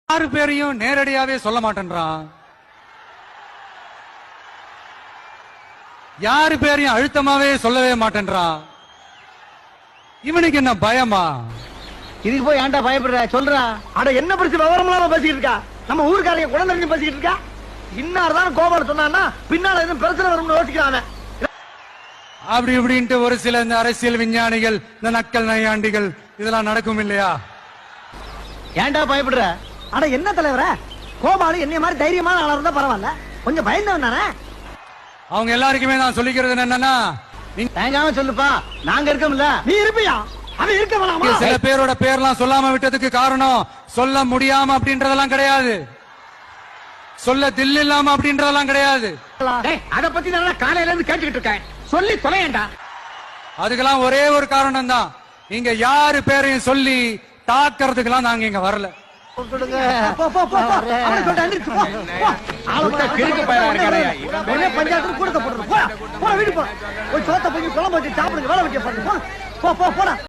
யாரு பேரையும் நேரடியாவே சொல்ல மாட்டேன்றான். யாரு பேரையும் அழுத்தமாவே சொல்லவே மாட்டேன்றான். இவனுக்கு என்ன பயமா? இதுக்கு போய் ஏன்டா பயப்படுற? சொல்றா. அட என்ன பிரச்சனை விவரம் இல்லாம பேசிக்கிட்டு இருக்கா? நம்ம ஊருக்காரங்க குழந்தை பேசிக்கிட்டு இருக்கா? இன்னார்தான் கோபால் சொன்னா பின்னால எதுவும் பிரச்சனை வரும்னு யோசிக்கிறாங்க. அப்படி இப்படின்ட்டு ஒரு சில இந்த அரசியல் விஞ்ஞானிகள், இந்த நக்கல் நையாண்டிகள் இதெல்லாம் நடக்கும் இல்லையா? ஏன்டா பயப்படுற? அட என்ன தலைவர, கோபாலு என்னைய மாதிரி தைரியமான ஆளா இருந்தா பரவாயில்ல, கொஞ்சம் பயந்தவன் தானே. அவங்க எல்லாருக்குமே நான் சொல்லிக்கிறது என்னன்னா, நீங்க தயங்காம சொல்லுப்பா, நாங்க இருக்கோம்ல. நீ இருப்பியா? அவன் இருக்க வேணாமா? சில பேரோட பேர்லாம் சொல்லாம விட்டதுக்கு காரணம் சொல்ல முடியாம அப்படின்றதெல்லாம் கிடையாது, சொல்ல தில் இல்லாம அப்படின்றதெல்லாம் கிடையாது. அத பத்தி நான் காலையில இருந்து கேட்டுக்கிட்டு இருக்கேன், சொல்லி தொலையண்டா. அதுக்கெல்லாம் ஒரே ஒரு காரணம் தான், இங்க யாரு பேரையும் சொல்லி தாக்குறதுக்கெல்லாம் நாங்க இங்க வரல. பஞ்சாயத்து கூட போடுறோம். வீடு போ, சோத்த போய் குழம்பு வச்சு சாப்பிடுங்க, வேலை வெட்டிய பாருங்க. போடா.